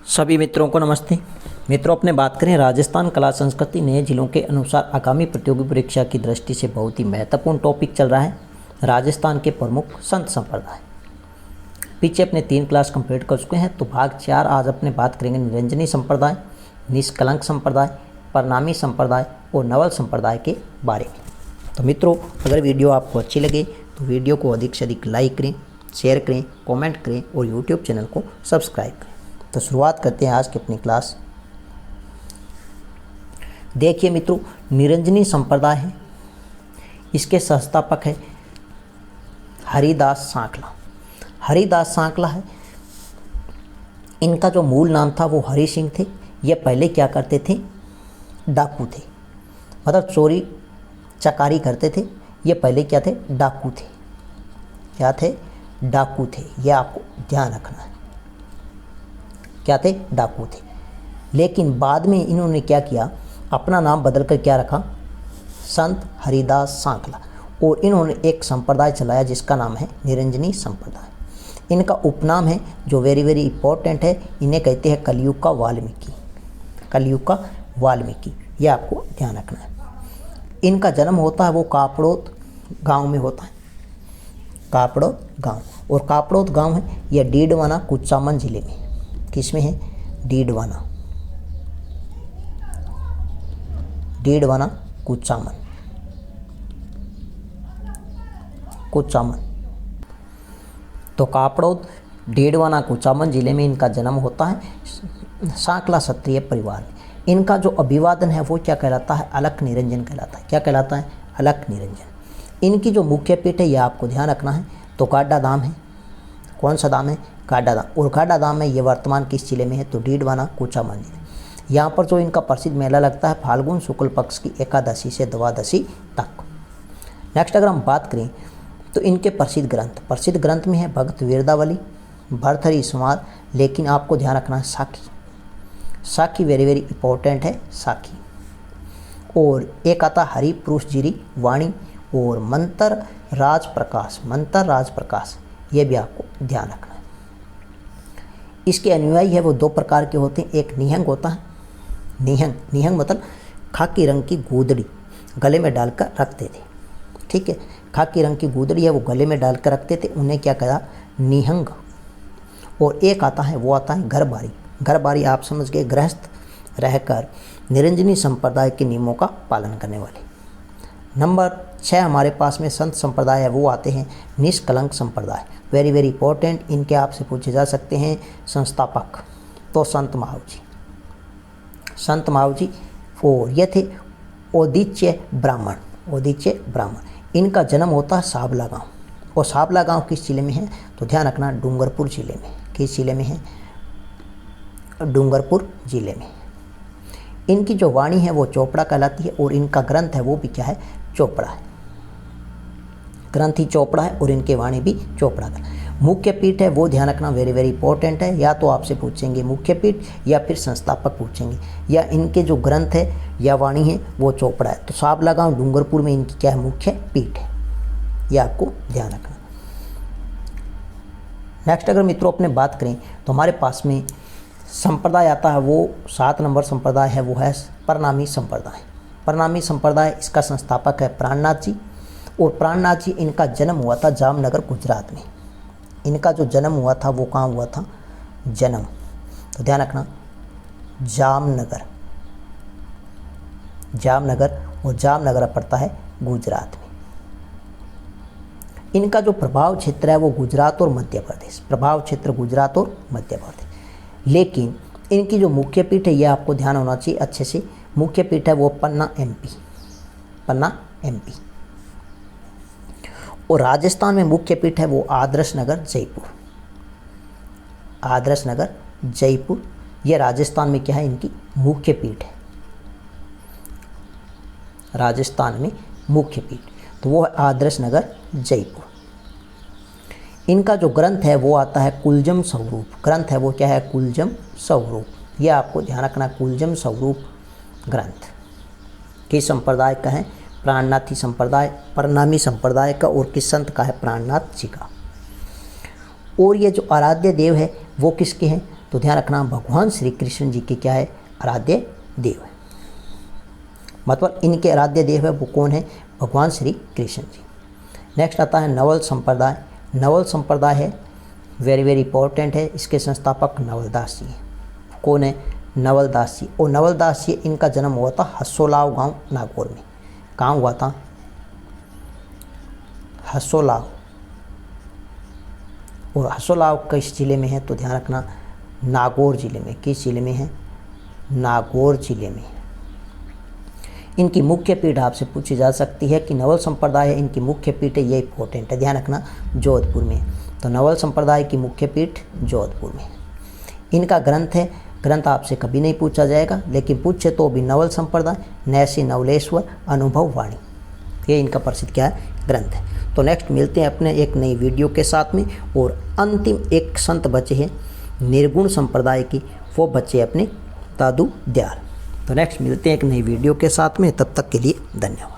सभी मित्रों को नमस्ते। मित्रों, अपने बात करें राजस्थान कला संस्कृति नए जिलों के अनुसार आगामी प्रतियोगी परीक्षा की दृष्टि से बहुत ही महत्वपूर्ण टॉपिक चल रहा है राजस्थान के प्रमुख संत संप्रदाय। पीछे अपने 3 क्लास कंप्लीट कर चुके हैं, तो भाग 4 आज अपने बात करेंगे निरंजनी संप्रदाय, निष्कलंक संप्रदाय, प्रणामी संप्रदाय और नवल संप्रदाय के बारे में। तो मित्रों, अगर वीडियो आपको अच्छी लगे तो वीडियो को अधिक से अधिक लाइक करें, शेयर करें, कमेंट करें और यूट्यूब चैनल को सब्सक्राइब करें। तो शुरुआत करते हैं आज की अपनी क्लास। देखिए मित्रों, निरंजनी संप्रदाय है, इसके संस्थापक है हरिदास सांकला। हरिदास सांकला है, इनका जो मूल नाम था वो हरि सिंह थे। ये पहले क्या करते थे, डाकू थे, मतलब चोरी चकारी करते थे। ये पहले क्या थे, डाकू थे। क्या थे, डाकू थे। ये आपको ध्यान रखना है, क्या थे, डाकू थे। लेकिन बाद में इन्होंने क्या किया, अपना नाम बदलकर क्या रखा, संत हरिदास सांकला, और इन्होंने एक संप्रदाय चलाया जिसका नाम है निरंजनी संप्रदाय। इनका उपनाम है जो वेरी वेरी इंपॉर्टेंट है, इन्हें कहते हैं कलयुग का वाल्मीकि। कलयुग का वाल्मीकि, यह आपको ध्यान रखना है। इनका जन्म होता है वो कापड़ोद गांव में होता है, कापड़ोद गांव। और कापड़ोद गांव है यह डीडवाना कुचामन जिले में। किसमें है, डीडवाना, डीडवाना कुचामन, कुचामन। तो कापड़ोद डीडवाना कुचामन जिले में इनका जन्म होता है सांकला क्षत्रिय परिवार में। इनका जो अभिवादन है वो क्या कहलाता है, अलख निरंजन कहलाता है। क्या कहलाता है, अलख निरंजन। इनकी जो मुख्य पीठ है यह आपको ध्यान रखना है, तो गाडा धाम है। कौन सा धाम है, गाडा धाम। और गाडा धाम में ये वर्तमान किस जिले में है, तो डीडवाना कुचामन जिले। यहाँ पर जो इनका प्रसिद्ध मेला लगता है फाल्गुन शुक्ल पक्ष की एकादशी से द्वादशी तक। नेक्स्ट अगर हम बात करें तो इनके प्रसिद्ध ग्रंथ में है भक्त वीरदावली, भरथरी संवाद, लेकिन आपको ध्यान रखना है साखी। साखी वेरी वेरी इंपॉर्टेंट है, साखी। और एक आता हरि पुरुषजिरी वाणी और मंत्र राज प्रकाश, मंत्र राज प्रकाश, ये भी आपको ध्यान रखना है। इसके अनुयायी है वो 2 प्रकार के होते हैं। एक निहंग होता है, निहंग मतलब खाकी रंग की गुदड़ी गले में डालकर रखते थे। ठीक है, खाकी रंग की गुदड़ी है वो गले में डालकर रखते थे, उन्हें क्या कहा, निहंग। और एक आता है वो आता है घरबारी। घरबारी आप समझ गए, गृहस्थ रहकर निरंजनी संप्रदाय के नियमों का पालन करने वाले। नंबर 6 हमारे पास में संत संप्रदाय है, वो आते हैं निष्कलंक संप्रदाय। वेरी वेरी इंपॉर्टेंट, इनके आपसे पूछे जा सकते हैं संस्थापक, तो संत महावजी, संत महावजी। और ये थे औदिच्य ब्राह्मण, औदिच्य ब्राह्मण। इनका जन्म होता है साबला गांव। और साबला गांव किस जिले में है, तो ध्यान रखना डूंगरपुर जिले में। किस जिले में है, डूंगरपुर जिले में। इनकी जो वाणी है वो चोपड़ा कहलाती है, और इनका ग्रंथ है वो भी क्या है, चोपड़ा है। ग्रंथ ही चोपड़ा है और इनके वाणी भी चोपड़ा का। मुख्य पीठ है वो ध्यान रखना, वेरी वेरी इंपॉर्टेंट है। या तो आपसे पूछेंगे मुख्य पीठ या फिर संस्थापक पूछेंगे, या इनके जो ग्रंथ है या वाणी है वो चोपड़ा है। तो साबला गांव डूंगरपुर में इनकी क्या है, मुख्य पीठ है। यह आपको ध्यान रखना। नेक्स्ट अगर मित्रों अपने बात करें तो हमारे पास में संप्रदाय आता है, वो 7 नंबर संप्रदाय है, वो है प्रणामी संप्रदाय। प्रणामी संप्रदाय, इसका संस्थापक है प्राणनाथ जी। और प्राणनाथ जी, इनका जन्म हुआ था जामनगर गुजरात में। इनका जो जन्म हुआ था वो कहाँ हुआ था, जन्म, तो ध्यान रखना जामनगर, जामनगर। और जामनगर पड़ता है गुजरात में। इनका जो प्रभाव क्षेत्र है वो गुजरात और मध्य प्रदेश, प्रभाव क्षेत्र गुजरात और मध्य प्रदेश। लेकिन इनकी जो मुख्य पीठ है यह आपको ध्यान होना चाहिए अच्छे से। मुख्य पीठ है वो पन्ना एमपी, पन्ना एमपी। और राजस्थान में मुख्य पीठ है वो आदर्श नगर जयपुर, आदर्श नगर जयपुर। यह राजस्थान में क्या है, इनकी मुख्य पीठ है, राजस्थान में मुख्य पीठ, तो वो है आदर्श नगर जयपुर। इनका जो ग्रंथ है वो आता है कुलजम स्वरूप। ग्रंथ है वो क्या है, कुलजम स्वरूप। यह आपको ध्यान रखना, कुलजम स्वरूप ग्रंथ। किस संप्रदाय का है, प्राणनाथी संप्रदाय, प्रणामी संप्रदाय का। और किस संत का है, प्राणनाथ जी का। और ये जो आराध्य देव है वो किसके हैं, तो तो ध्यान रखना भगवान श्री कृष्ण जी के क्या है, आराध्य देव है। मतलब इनके आराध्य देव है वो कौन है, भगवान श्री कृष्ण जी। नेक्स्ट आता है नवल संप्रदाय। नवल संप्रदाय है वेरी वेरी इंपॉर्टेंट है, इसके संस्थापक नवलदास जी हैं। कौन है, नवलदास जी। और नवलदास जी इनका जन्म हुआ था हसोलाव गांव नागौर में। कहाँ हुआ था, हसोलाव। और हसोलाव किस जिले में है, तो ध्यान रखना नागौर जिले में। किस जिले में है, नागौर जिले में। इनकी मुख्य पीठ आपसे पूछी जा सकती है कि नवल संप्रदाय है, इनकी मुख्य पीठ है, ये इंपॉर्टेंट है, ध्यान रखना जोधपुर में। तो नवल संप्रदाय की मुख्य पीठ जोधपुर में। इनका ग्रंथ है, ग्रंथ आपसे कभी नहीं पूछा जाएगा, लेकिन पूछे तो भी नवल संप्रदाय, नैसी नवलेश्वर अनुभव वाणी, ये इनका प्रसिद्ध क्या है, ग्रंथ है। तो नेक्स्ट मिलते हैं अपने एक नई वीडियो के साथ में। और अंतिम एक संत बचे हैं निर्गुण संप्रदाय की, वो बच्चे अपने दादू दयाल। तो नेक्स्ट मिलते हैं एक नई वीडियो के साथ में, तब तक के लिए धन्यवाद।